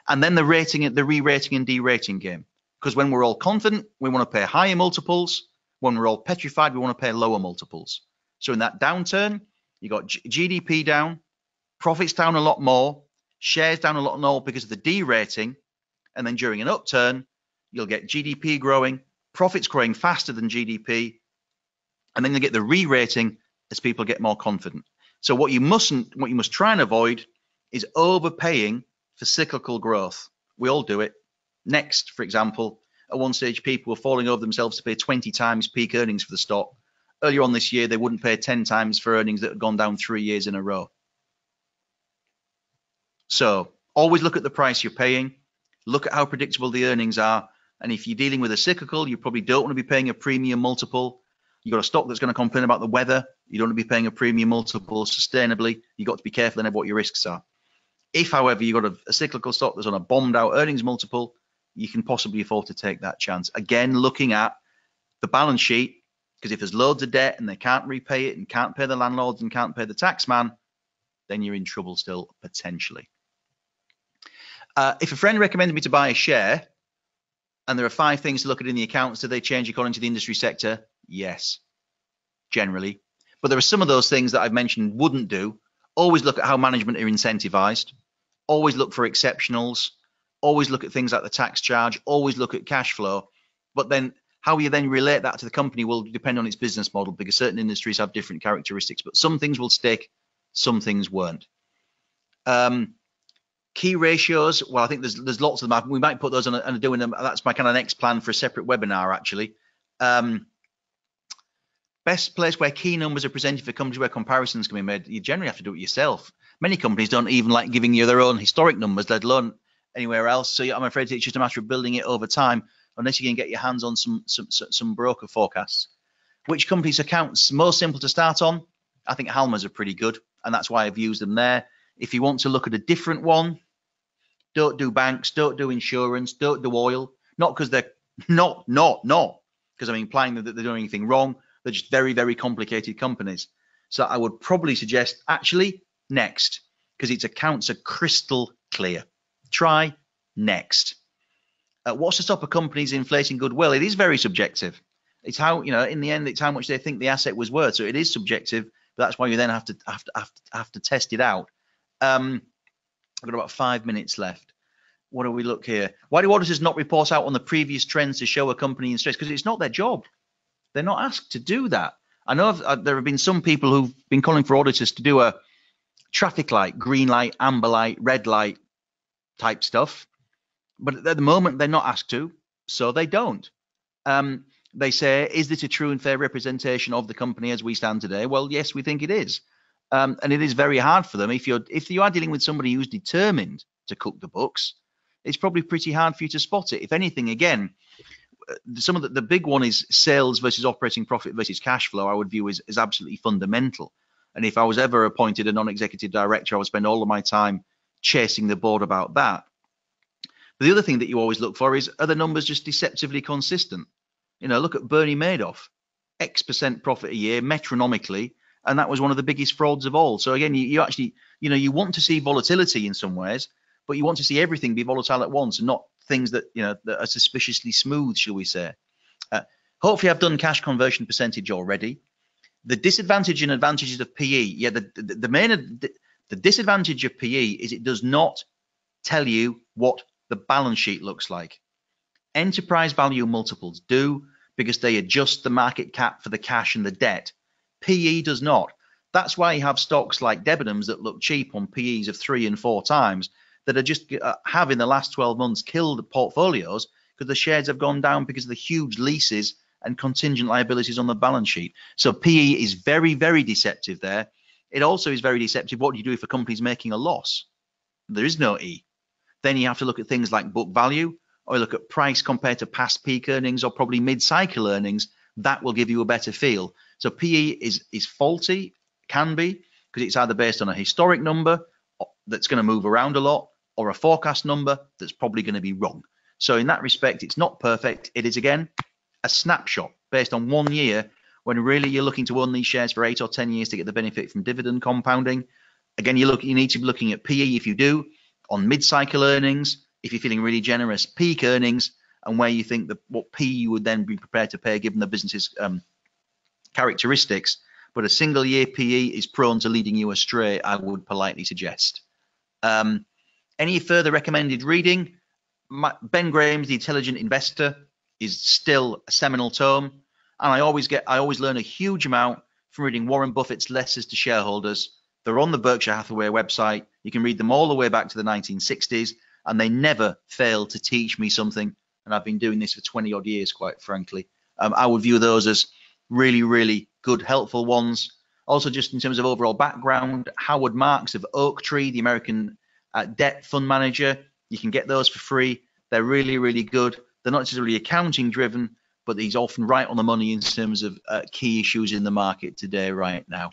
And then the re-rating and de-rating game. Because when we're all confident, we want to pay higher multiples. When we're all petrified, we want to pay lower multiples. So in that downturn, you got GDP down, profits down a lot more, shares down a lot more because of the de-rating. And then during an upturn, you'll get GDP growing, profits growing faster than GDP, and then you'll get the re-rating as people get more confident. So what you must try and avoid is overpaying for cyclical growth. We all do it. Next, for example, at one stage, people were falling over themselves to pay 20 times peak earnings for the stock. Earlier on this year, they wouldn't pay 10 times for earnings that had gone down 3 years in a row. So always look at the price you're paying. Look at how predictable the earnings are. And if you're dealing with a cyclical, you probably don't want to be paying a premium multiple. You've got a stock that's going to complain about the weather. You don't want to be paying a premium multiple sustainably. You've got to be careful then of what your risks are. If, however, you've got a cyclical stock that's on a bombed out earnings multiple, you can possibly afford to take that chance. Again, looking at the balance sheet, because if there's loads of debt and they can't repay it and can't pay the landlords and can't pay the tax man, then you're in trouble still, potentially. If a friend recommended me to buy a share, and there are 5 things to look at in the accounts, do they change according to the industry sector? Yes, generally. But there are some of those things that I've mentioned wouldn't do. Always look at how management are incentivized. Always look for exceptionals. Always look at things like the tax charge. Always look at cash flow. But then how you then relate that to the company will depend on its business model, because certain industries have different characteristics. But some things will stick, some things won't. Key ratios, well, I think there's lots of them. We might put those on and doing them. That's my kind of next plan for a separate webinar, actually. Best place where key numbers are presented for companies where comparisons can be made. You generally have to do it yourself. Many companies don't even like giving you their own historic numbers, let alone anywhere else. So I'm afraid it's just a matter of building it over time, unless you can get your hands on some broker forecasts. Which companies' accounts most simple to start on? I think Halma's are pretty good, and that's why I've used them there. If you want to look at a different one, don't do banks, don't do insurance, don't do oil. Not because they're not because I'm implying that they're doing anything wrong. They're just very, very complicated companies. So I would probably suggest actually Next, because its accounts are crystal clear. Try Next. What's to stop a company's inflating goodwill? It is very subjective. It's how, in the end, it's how much they think the asset was worth. So it is subjective, but that's why you then have to test it out. I've got about 5 minutes left. What do we look here? Why do auditors not report out on the previous trends to show a company in stress? Because it's not their job. They're not asked to do that. I know there have been some people who've been calling for auditors to do a traffic light, green light, amber light, red light type stuff. But at the moment, they're not asked to, so they don't. They say, is this a true and fair representation of the company as we stand today? Well, yes, we think it is. And it is very hard for them. If you are dealing with somebody who's determined to cook the books, it's probably pretty hard for you to spot it. If anything, again, some of the big one is sales versus operating profit versus cash flow. I would view as absolutely fundamental. And if I was ever appointed a non-executive director, I would spend all of my time chasing the board about that. But the other thing that you always look for is, are the numbers just deceptively consistent? You know, look at Bernie Madoff, X% profit a year, metronomically, and that was one of the biggest frauds of all. So again, you actually, you know, you want to see volatility in some ways, but you want to see everything be volatile at once and not things that, you know, that are suspiciously smooth, shall we say. Hopefully I've done cash conversion percentage already. The disadvantage and advantages of PE, yeah, the disadvantage of PE is it does not tell you what the balance sheet looks like. Enterprise value multiples do, because they adjust the market cap for the cash and the debt. PE does not. That's why you have stocks like Debenhams that look cheap on PEs of 3 and 4 times that are just have in the last 12 months killed the portfolios because the shares have gone down because of the huge leases and contingent liabilities on the balance sheet. So PE is very, very deceptive there. It also is very deceptive. What do you do if a company's making a loss? There is no E. Then you have to look at things like book value, or you look at price compared to past peak earnings or probably mid-cycle earnings. That will give you a better feel. So PE is faulty, can be, because it's either based on a historic number that's going to move around a lot or a forecast number that's probably going to be wrong. So in that respect, it's not perfect. It is, again, a snapshot based on 1 year when really you're looking to own these shares for 8 or 10 years to get the benefit from dividend compounding. Again, you need to be looking at PE if you do, on mid-cycle earnings, if you're feeling really generous, peak earnings, and where you think that what PE you would then be prepared to pay given the business's characteristics. But a single year PE is prone to leading you astray, I would politely suggest. Any further recommended reading? Ben Graham's The Intelligent Investor is still a seminal tome, and I always learn a huge amount from reading Warren Buffett's letters to shareholders. They're on the Berkshire Hathaway website. You can read them all the way back to the 1960s, and they never fail to teach me something. And I've been doing this for 20 odd years, quite frankly. I would view those as really, really good, helpful ones. Also, just in terms of overall background, Howard Marks of Oaktree, the American debt fund manager, you can get those for free. They're really, really good. They're not necessarily accounting driven, but he's often right on the money in terms of key issues in the market today, right now.